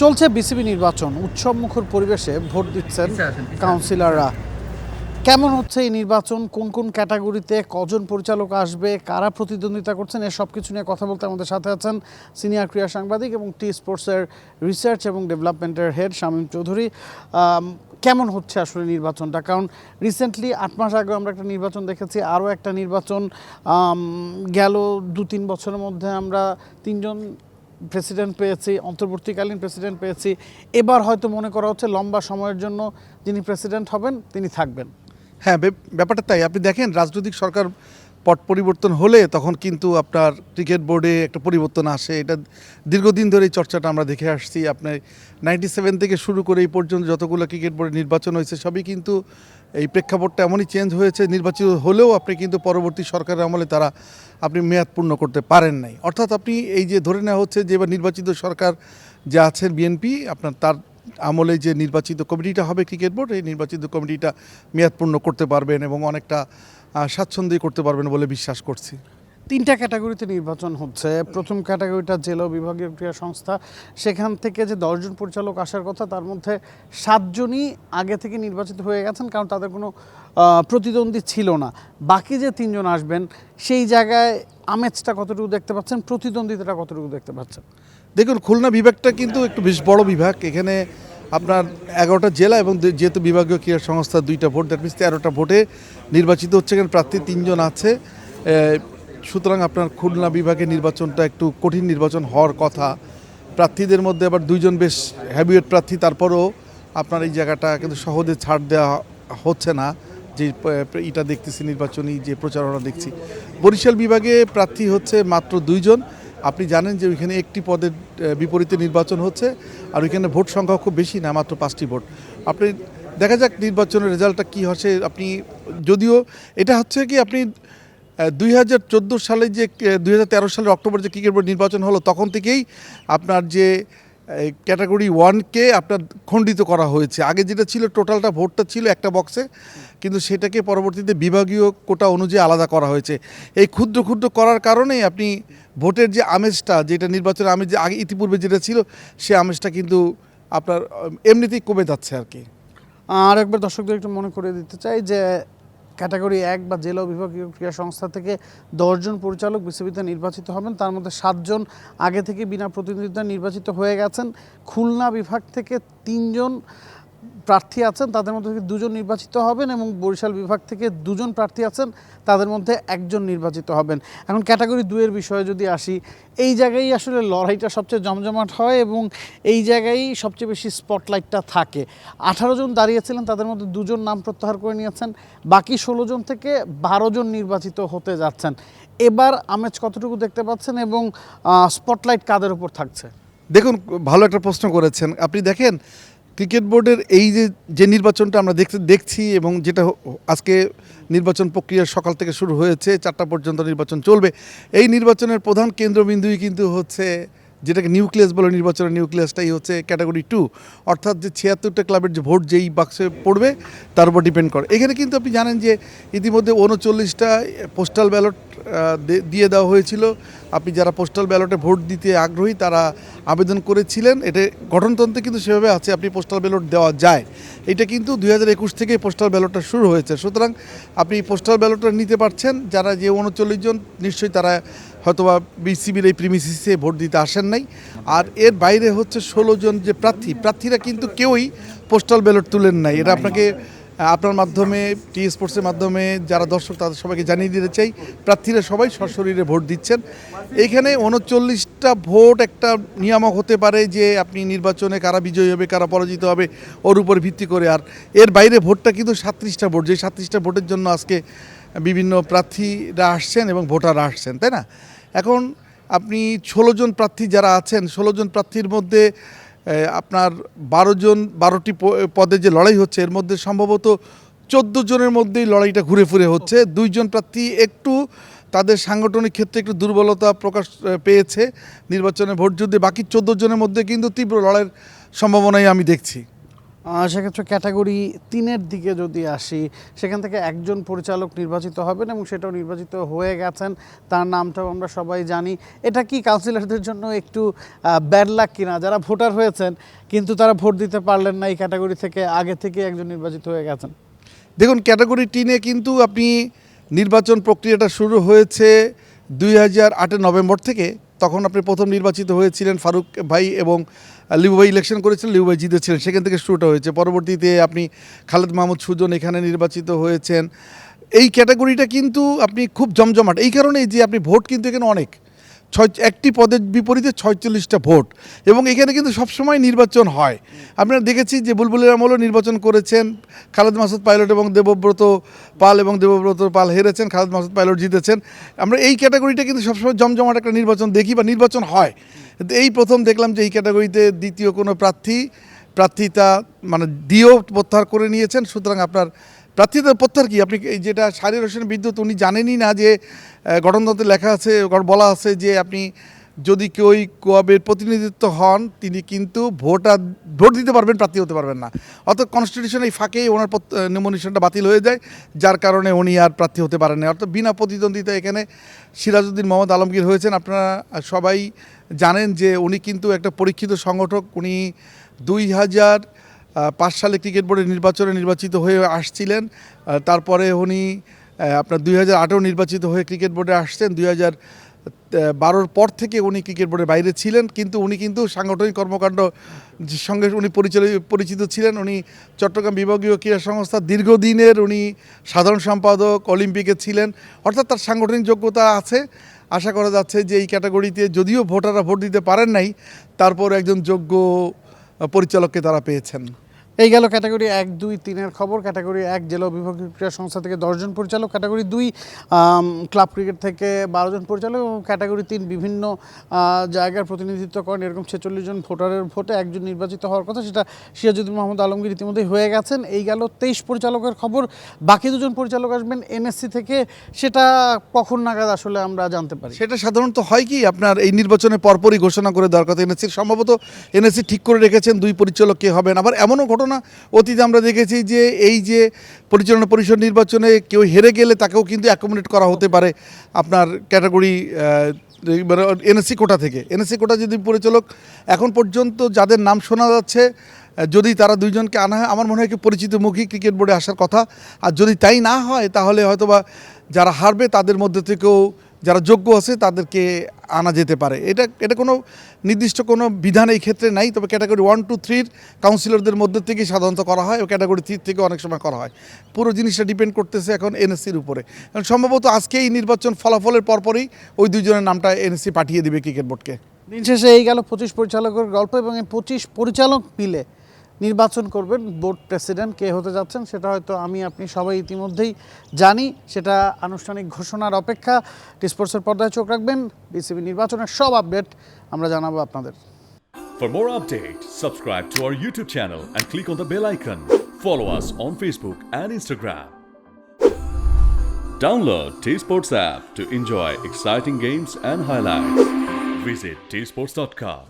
চলছে বিসিবি নির্বাচন, উৎসবমুখর পরিবেশে ভোট দিচ্ছেন কাউন্সিলররা। কেমন হচ্ছে এই নির্বাচন, কোন কোন ক্যাটাগরিতে কজন পরিচালক আসবে, কারা প্রতিদ্বন্দ্বিতা করছেন, এর সব কিছু নিয়ে কথা বলতে আমাদের সাথে আছেন সিনিয়র ক্রীড়া সাংবাদিক এবং টি স্পোর্টসের রিসার্চ এবং ডেভেলপমেন্টের হেড শামীম চৌধুরী। কেমন হচ্ছে আসলে নির্বাচনটা? কারণ রিসেন্টলি 8 মাস আগে আমরা একটা নির্বাচন দেখেছি, আরও একটা নির্বাচন গেল 2-3 বছরের মধ্যে আমরা 3জন প্রেসিডেন্ট পেয়েছি, অন্তর্বর্তীকালীন প্রেসিডেন্ট পেয়েছি। এবার হয়তো মনে করা হচ্ছে লম্বা সময়ের জন্য যিনি প্রেসিডেন্ট হবেন তিনি থাকবেন। হ্যাঁ, ব্যাপারটা তাই। আপনি দেখেন, রাজনৈতিক সরকার পট পরিবর্তন হলে তখন কিন্তু আপনার ক্রিকেট বোর্ডে একটা পরিবর্তন আসে। এটা দীর্ঘদিন ধরে এই চর্চাটা আমরা দেখে আসছি। আপনার 97 থেকে শুরু করে এই পর্যন্ত যতগুলো ক্রিকেট বোর্ডে নির্বাচন হয়েছে সবই কিন্তু এই প্রেক্ষাপটটা এমনই চেঞ্জ হয়েছে, নির্বাচিত হলেও আপনি কিন্তু পরবর্তী সরকারের আমলে তারা আপনি মেয়াদ পূর্ণ করতে পারেন নাই। অর্থাৎ আপনি এই যে ধরে নেওয়া হচ্ছে যে এবার নির্বাচিত সরকার যে আছেন বিএনপি, আপনার তার আমলে যে নির্বাচিত কমিটিটা হবে ক্রিকেট বোর্ড, এই নির্বাচিত কমিটিটা মেয়াদ পূর্ণ করতে পারবেন এবং অনেকটা স্বাচ্ছন্দ্যে করতে পারবেন বলে বিশ্বাস করছি। 3টা ক্যাটাগরিতে নির্বাচন হচ্ছে। প্রথম ক্যাটাগরিটা জেলা বিভাগীয় ক্রীড়া সংস্থা, সেখান থেকে যে 10 জন পরিচালক আসার কথা তার মধ্যে 7 জনই আগে থেকে নির্বাচিত হয়ে গেছেন, কারণ তাদের কোনো প্রতিদ্বন্দ্বী ছিল না। বাকি যে 3 জন আসবেন সেই জায়গায় আমেজটা কতটুকু দেখতে পাচ্ছেন, প্রতিদ্বন্দ্বিতাটা কতটুকু দেখতে পাচ্ছেন? দেখুন, খুলনা বিভাগটা কিন্তু একটু বেশ বড় বিভাগ। এখানে আপনার 11টা জেলা এবং যেহেতু বিভাগীয় ক্রীড়া সংস্থা 2টা ভোট, দ্যাট মিনস 13টা ভোটে নির্বাচিত হচ্ছে। এখানে প্রার্থী 3 জন আছে। সুতরাং আপনার খুলনা বিভাগের নির্বাচনটা একটু কঠিন নির্বাচন হওয়ার কথা। প্রার্থীদের মধ্যে আবার 2 জন বেশ হ্যাভিওয়েট প্রার্থী, তারপরেও আপনার এই জায়গাটা কিন্তু সহজে ছাড় দেওয়া হচ্ছে না। যে এটা দেখতেছি, নির্বাচনী যে প্রচারণা দেখছি, বরিশাল বিভাগে প্রার্থী হচ্ছে মাত্র 2 জন। আপনি জানেন যে ওইখানে একটি পদের বিপরীতে নির্বাচন হচ্ছে, আর ওইখানে ভোট সংখ্যা খুব বেশি না, মাত্র 5টি ভোট। আপনি দেখা যাক নির্বাচনের রেজাল্টটা কী হচ্ছে। আপনি যদিও এটা হচ্ছে কি, আপনি 2014 সালে যে 2013 সালের অক্টোবর যে ক্রিকেট বোর্ড নির্বাচন হলো, তখন থেকেই আপনার যে ক্যাটাগরি 1কে আপনার খণ্ডিত করা হয়েছে। আগে যেটা ছিল, টোটালটা ভোটটা ছিল একটা বক্সে, কিন্তু সেটাকে পরবর্তীতে বিভাগীয় কোটা অনুযায়ী আলাদা করা হয়েছে। এই ক্ষুদ্র ক্ষুদ্র করার কারণেই আপনি ভোটের যে আমেজটা, যেটা নির্বাচনের আমেজ যে আগে ইতিপূর্বে যেটা ছিল, সে আমেজটা কিন্তু আপনার এমনিতেই কমে যাচ্ছে আর কি। আর একবার দর্শকদের একটু মনে করে দিতে চাই যে ক্যাটাগরি 1 বা জেলা বিভাগীয় ক্রীড়া সংস্থা থেকে 10 জন পরিচালক বিসিবিতে নির্বাচিত হবেন, তার মধ্যে 7 জন আগে থেকে বিনা প্রতিদ্বন্দ্বিতায় নির্বাচিত হয়ে গেছেন। খুলনা বিভাগ থেকে 3 জন প্রার্থী আছেন, তাদের মধ্যে থেকে 2 জন নির্বাচিত হবেন, এবং বরিশাল বিভাগ থেকে 2 জন প্রার্থী আছেন, তাদের মধ্যে 1 জন নির্বাচিত হবেন। এখন ক্যাটাগরি 2 এর বিষয়ে যদি আসি, এই জায়গায় আসলে লড়াইটা সবচেয়ে জমজমাট হয় এবং এই জায়গায় সবচেয়ে বেশি স্পটলাইটটা থাকে। 18 জন দাঁড়িয়েছিলেন, তাদের মধ্যে 2 জন নাম প্রত্যাহার করে নিয়েছেন, বাকি 16 জন থেকে 12 জন নির্বাচিত হতে যাচ্ছেন। এবার আমেজ কতটুকু দেখতে পাচ্ছেন এবং স্পটলাইট কাদের উপর থাকছে? দেখুন, ভালো একটা প্রশ্ন করেছেন। আপনি দেখেন, ক্রিকেট বোর্ডের এই যে নির্বাচনটা আমরা দেখছি এবং যেটা আজকে নির্বাচন প্রক্রিয়া সকাল থেকে শুরু হয়েছে, 4টা পর্যন্ত নির্বাচন চলবে। এই নির্বাচনের প্রধান কেন্দ্রবিন্দুই কিন্তু হচ্ছে, যেটাকে নিউক্লিয়াস বলে, নির্বাচনের নিউক্লিয়াসটাই হচ্ছে ক্যাটাগরি 2, অর্থাৎ যে 76টা ক্লাবের যে ভোট যেই বাক্সে পড়বে তার উপর ডিপেন্ড করে। এখানে কিন্তু আপনি জানেন যে ইতিমধ্যে 39টা পোস্টাল ব্যালট দিয়ে দেওয়া হয়েছিল। আপনি যারা পোস্টাল ব্যালটে ভোট দিতে আগ্রহী তারা আবেদন করেছিলেন। এটা গঠনতন্ত্রে কিন্তু সেভাবে আছে, আপনি পোস্টাল ব্যালট দেওয়া যায়। এটা কিন্তু 2021 থেকে পোস্টাল ব্যালটটা শুরু হয়েছে। সুতরাং আপনি পোস্টাল ব্যালটটা নিতে পারছেন। যারা যে 39 জন, নিশ্চয়ই তারা হয়তোবা বিসিবির এই প্রিমিসিসে ভোট দিতে আসেন নাই। আর এর বাইরে হচ্ছে 16 জন যে প্রার্থীরা কিন্তু কেউই পোস্টাল ব্যালট তুলেন নাই। এটা আপনাকে আপনার মাধ্যমে, টি স্পোর্টসের মাধ্যমে যারা দর্শক তাদের সবাইকে জানিয়ে দিতে চাই, প্রার্থীরা সবাই সশরীরে ভোট দিচ্ছেন। এইখানে 39টা ভোট একটা নিয়ামক হতে পারে যে আপনি নির্বাচনে কারা বিজয়ী হবে, কারা পরাজিত হবে, ওর উপর ভিত্তি করে। আর এর বাইরে ভোটটা কিন্তু 37টা ভোট, যে 37টা ভোটের জন্য আজকে বিভিন্ন প্রার্থীরা আসছেন এবং ভোটাররা আসছেন, তাই না? এখন আপনি 16 জন প্রার্থী যারা আছেন, 16 জন প্রার্থীর মধ্যে আপনার 12টি পদে যে লড়াই হচ্ছে, এর মধ্যে সম্ভবত 14 জনের মধ্যেই লড়াইটা ঘুরে ফিরে হচ্ছে। 2 জন প্রার্থী একটু তাদের সাংগঠনিক ক্ষেত্রে একটু দুর্বলতা প্রকাশ পেয়েছে নির্বাচনে ভোট যুদ্ধে। বাকি 14 জনের মধ্যে কিন্তু তীব্র লড়াইয়ের সম্ভাবনাই আমি দেখছি। সেক্ষেত্রে ক্যাটাগরি 3-এর দিকে যদি আসি, সেখান থেকে একজন পরিচালক নির্বাচিত হবেন এবং সেটাও নির্বাচিত হয়ে গেছেন, তার নামটাও আমরা সবাই জানি। এটা কি কাউন্সিলরদের জন্য একটু ব্যাড লাক কিনা, যারা ভোটার হয়েছেন কিন্তু তারা ভোট দিতে পারলেন না, এই ক্যাটাগরি থেকে আগে থেকে একজন নির্বাচিত হয়ে গেছেন? দেখুন, ক্যাটাগরি 10-এ কিন্তু আপনি নির্বাচন প্রক্রিয়াটা শুরু হয়েছে 2008-এর নভেম্বর থেকে। তখন আপনি প্রথম নির্বাচিত হয়েছিলেন ফারুক ভাই এবং লিবু ভাই ইলেকশন করেছিলেন, লিবু ভাই জিতেছিলেন, সেখান থেকে শুরুটা হয়েছে। পরবর্তীতে আপনি খালেদ মাহমুদ সুজন এখানে নির্বাচিত হয়েছেন। এই ক্যাটাগরিটা কিন্তু আপনি খুব জমজমাট এই কারণেই যে আপনি ভোট কিন্তু এখানে অনেক, একটি পদের বিপরীতে 46টা ভোট, এবং এখানে কিন্তু সবসময় নির্বাচন হয়। আপনারা দেখেছি যে বুলবুলের আমলও নির্বাচন করেছেন, খালেদ মাসুদ পাইলট এবং দেবব্রত পাল হেরেছেন, খালেদ মাসুদ পাইলট জিতেছেন। আমরা এই ক্যাটাগরিটা কিন্তু সবসময় জমজমাট একটা নির্বাচন দেখি বা নির্বাচন হয়। কিন্তু এই প্রথম দেখলাম যে এই ক্যাটাগরিতে দ্বিতীয় কোনো প্রার্থিতা মানে দিয়েও প্রত্যাহার করে নিয়েছেন। সুতরাং আপনার প্রার্থিতা প্রত্যাহার কি, আপনি যেটা শাহরিয়ার হোসেন বিদ্যুৎ উনি জানেনই না যে গঠনতন্ত্রে লেখা আছে, বলা আছে যে আপনি যদি কেউ কোয়াবের প্রতিনিধিত্ব হন তিনি কিন্তু ভোট দিতে পারবেন, প্রার্থী হতে পারবেন না। অর্থাৎ কনস্টিটিউশন এই ফাঁকেই ওনার নমিনেশনটা বাতিল হয়ে যায়, যার কারণে উনি আর প্রার্থী হতে পারেন না। অর্থাৎ বিনা প্রতিদ্বন্দ্বিতা এখানে সিরাজউদ্দিন মোহাম্মদ আলমগীর হয়েছেন। আপনারা সবাই জানেন যে উনি কিন্তু একটা পরীক্ষিত সংগঠক। উনি 2005 সালে ক্রিকেট বোর্ডের নির্বাচনে নির্বাচিত হয়ে আসছিলেন। তারপরে উনি আপনার 2008-এও নির্বাচিত হয়ে ক্রিকেট বোর্ডে আসছেন। 2012-র পর থেকে উনি ক্রিকেট বোর্ডের বাইরে ছিলেন, কিন্তু উনি কিন্তু সাংগঠনিক কর্মকাণ্ড সঙ্গে উনি পরিচিত ছিলেন। উনি চট্টগ্রাম বিভাগীয় ক্রীড়া সংস্থার দীর্ঘদিনের উনি সাধারণ সম্পাদক, অলিম্পিকে ছিলেন, অর্থাৎ তার সাংগঠনিক যোগ্যতা আছে। আশা করা যাচ্ছে যে এই ক্যাটাগরিতে যদিও ভোটাররা ভোট দিতে পারেন নাই, তারপর একজন যোগ্য পরিচালককে তারা পেয়েছেন। এই গেল ক্যাটাগরি 1, 2, 3-এর খবর। ক্যাটাগরি 1 জেলা বিভাগীয় ক্রীড়া সংস্থা থেকে 10 জন পরিচালক, ক্যাটাগরি 2 ক্লাব ক্রিকেট থেকে 12 জন পরিচালক, এবং ক্যাটাগরি 3 বিভিন্ন জায়গার প্রতিনিধিত্ব করেন এরকম 46 জন ভোটারের ভোটে একজন নির্বাচিত হওয়ার কথা, সেটা সিরাজউদ্দিন মোহাম্মদ আলমগীর ইতিমধ্যেই হয়ে গেছেন। এই গেল 23 পরিচালকের খবর। বাকি 2 জন পরিচালক আসবেন এনএসসি থেকে, সেটা কখন নাগাদ আসলে আমরা জানতে পারি? সেটা সাধারণত হয় কি, আপনার এই নির্বাচনের পরপরই ঘোষণা করে দেওয়ার কথা। সম্ভবত এনএসসি ঠিক করে রেখেছেন 2 পরিচালক কে হবেন। আবার এমনও ঘটনা অতীতে আমরা দেখেছি যে এই যে পরিচালনা পরিষদ নির্বাচনে কেউ হেরে গেলে তাকেও কিন্তু অ্যাকোমোডেট করা হতে পারে আপনার ক্যাটাগরি এনএসসি কোটা থেকে। এনএসসি কোটা যদি পরিচালক এখন পর্যন্ত যাদের নাম শোনা যাচ্ছে, যদি তারা 2 জনকে আনা হয়, আমার মনে হয় কি পরিচিত মুখী ক্রিকেট বোর্ডে আসার কথা। আর যদি তাই না হয় তাহলে হয়তোবা যারা হারবে তাদের মধ্যে থেকেও যারা যোগ্য আছে তাদেরকে আনা যেতে পারে। এটা কোনো নির্দিষ্ট কোনো বিধান এই ক্ষেত্রে নাই। তবে ক্যাটাগরি 1, 2, 3 কাউন্সিলরদের মধ্যে থেকেই সাধারণত করা হয়, ও ক্যাটাগরি 3 থেকে অনেক সময় করা হয়। পুরো জিনিসটা ডিপেন্ড করতেছে এখন এনএসসির উপরে। কারণ সম্ভবত আজকে এই নির্বাচন ফলাফলের পরপরই ওই 2 জনের নামটা এনএসসি পাঠিয়ে দিবে ক্রিকেট বোর্ডকে। দিন শেষে এই গেল 25 পরিচালকের গল্প, এবং এই 25 পরিচালক মিলে নির্বাচন করবেন বোর্ড প্রেসিডেন্ট। কে হতে যাচ্ছেন সেটা হয়তো আমি আপনি সবাই ইতিমধ্যেই জানি, সেটা আনুষ্ঠানিক ঘোষণার অপেক্ষা। টি-স্পোর্টসের পর্দায় চোখ রাখবেন, বিসিবি নির্বাচনের সব আপডেট আমরা জানাবো আপনাদের। For more updates, subscribe to our YouTube channel and click on the bell icon. Follow us on Facebook and Instagram. Download T-Sports app to enjoy exciting games and highlights. Visit tsports.com.